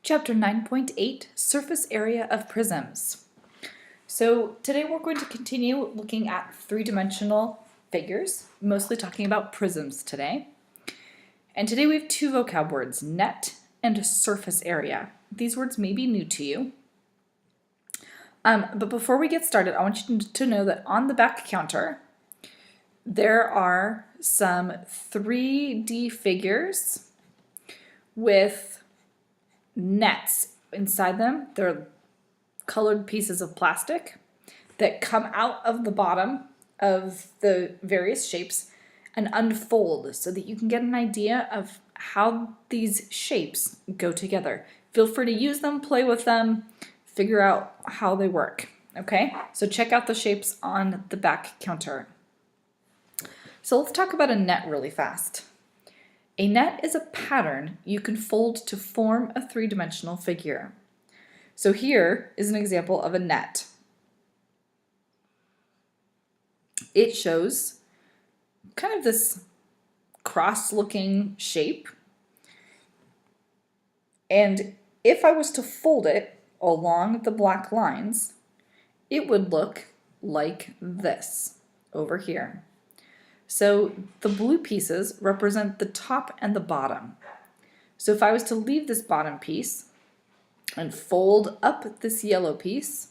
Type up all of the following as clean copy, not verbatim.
Chapter 9.8, Surface Area of Prisms. So today we're going to continue looking at three-dimensional figures, mostly talking about prisms today. And today we have two vocab words, net and surface area. These words may be new to you. But before we get started, I want you to know that on the back counter, there are some 3D figures with nets inside them. They're colored pieces of plastic that come out of the bottom of the various shapes and unfold so that you can get an idea of how these shapes go together. Feel free to use them, play with them, figure out how they work. Okay, so check out the shapes on the back counter. So let's talk about a net really fast. A net is a pattern you can fold to form a three-dimensional figure. So here is an example of a net. It shows kind of this cross-looking shape. And if I was to fold it along the black lines, it would look like this over here. So the blue pieces represent the top and the bottom. So if I was to leave this bottom piece and fold up this yellow piece,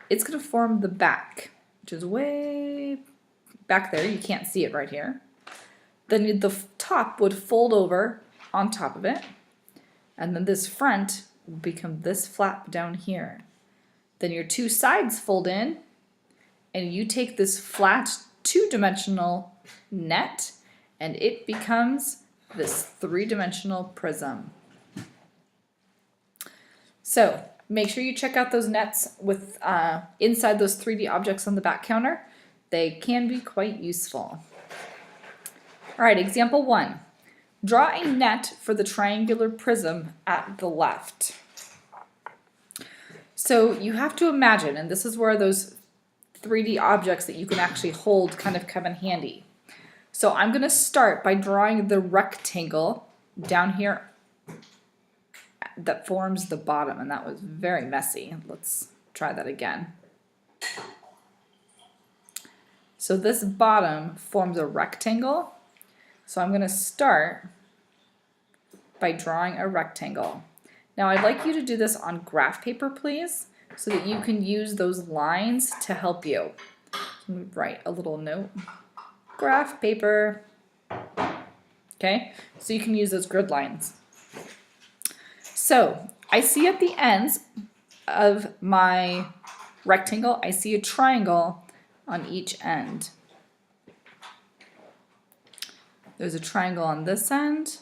it's going to form the back, which is way back there. You can't see it right here. Then the top would fold over on top of it, and then this front would become this flap down here. Then your two sides fold in, and you take this flat two-dimensional net and it becomes this three-dimensional prism. So make sure you check out those nets with inside those 3D objects on the back counter. They can be quite useful. All right, example 1. Draw a net for the triangular prism at the left. So you have to imagine, and this is where those 3D objects that you can actually hold kind of come in handy. So I'm going to start by drawing the rectangle down here that forms the bottom, and that was very messy. Let's try that again. So this bottom forms a rectangle. So I'm going to start by drawing a rectangle. Now I'd like you to do this on graph paper, please, so that you can use those lines to help you. Write a little note. Graph paper. Okay, so you can use those grid lines. So I see at the ends of my rectangle, I see a triangle on each end. There's a triangle on this end.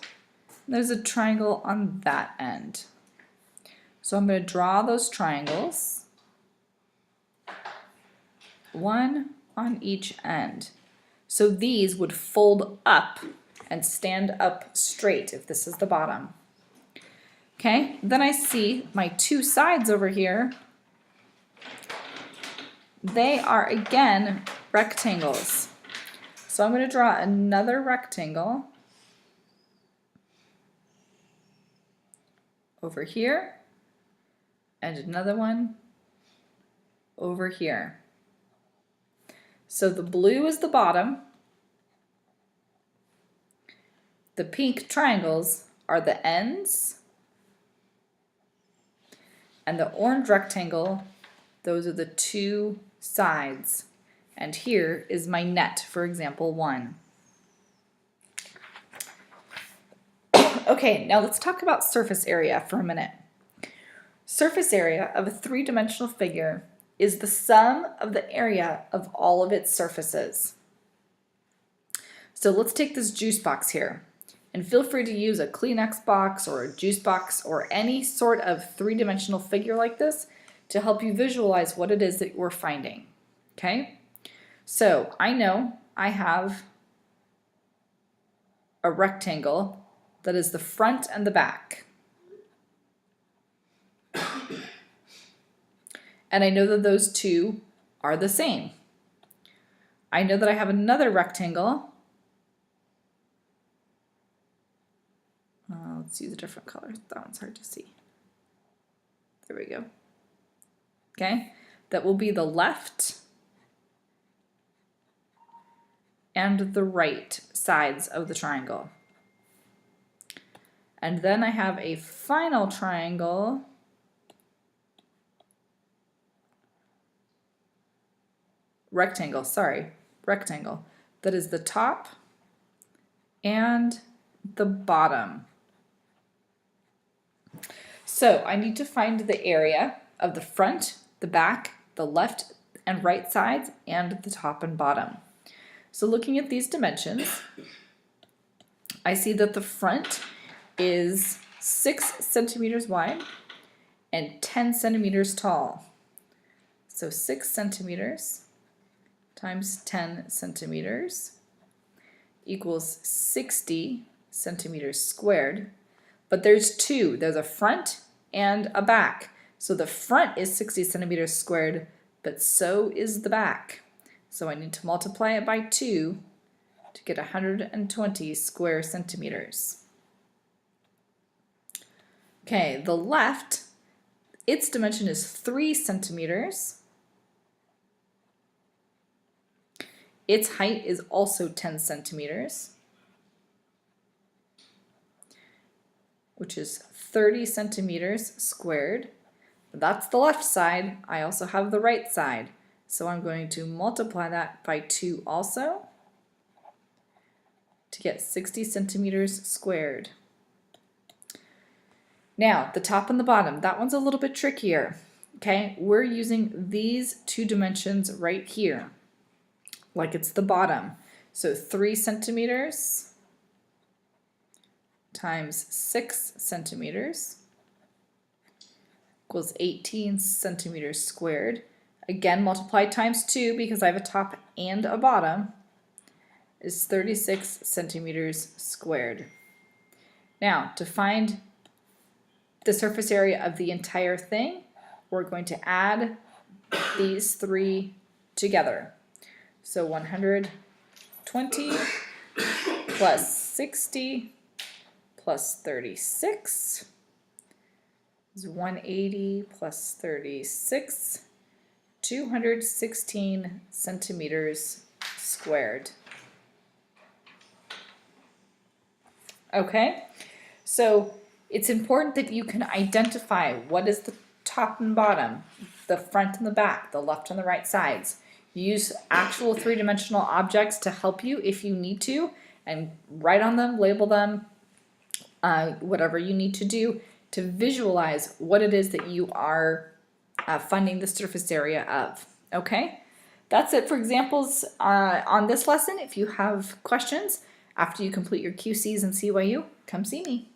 There's a triangle on that end. So I'm going to draw those triangles, one on each end. So these would fold up and stand up straight if this is the bottom. Okay, then I see my two sides over here. They are again rectangles. So I'm going to draw another rectangle over here and another one over here. So the blue is the bottom. The pink triangles are the ends. And the orange rectangle, those are the two sides. And here is my net for example 1. Okay, now let's talk about surface area for a minute. Surface area of a three-dimensional figure is the sum of the area of all of its surfaces. So let's take this juice box here, and feel free to use a Kleenex box or a juice box or any sort of three-dimensional figure like this to help you visualize what it is that we're finding. Okay? So I know I have a rectangle that is the front and the back. And I know that those two are the same. I know that I have another rectangle. Let's use a different color. That one's hard to see. There we go. Okay, that will be the left and the right sides of the triangle. And then I have a final triangle rectangle, that is the top and the bottom. So I need to find the area of the front, the back, the left and right sides, and the top and bottom. So looking at these dimensions, I see that the front is 6 centimeters wide and 10 centimeters tall. So 6 centimeters times 10 centimeters equals 60 centimeters squared. But there's two. There's a front and a back. So the front is 60 centimeters squared, but so is the back. So I need to multiply it by 2 to get 120 square centimeters. Okay, the left, its dimension is 3 centimeters. Its height is also 10 centimeters, which is 30 centimeters squared. That's the left side. I also have the right side. So I'm going to multiply that by 2 also to get 60 centimeters squared. Now, the top and the bottom, that one's a little bit trickier. Okay, we're using these two dimensions right here, like it's the bottom. So 3 centimeters times 6 centimeters equals 18 centimeters squared. Again, multiply times 2 because I have a top and a bottom, is 36 centimeters squared. Now, to find the surface area of the entire thing, we're going to add these three together. So 120 plus 60 plus 36 is 180 plus 36, 216 centimeters squared. Okay, so it's important that you can identify what is the top and bottom, the front and the back, the left and the right sides. Use actual three-dimensional objects to help you if you need to, and write on them, label them, whatever you need to do to visualize what it is that you are finding the surface area of. Okay, that's it for examples on this lesson. If you have questions after you complete your QCs and CYU, come see me.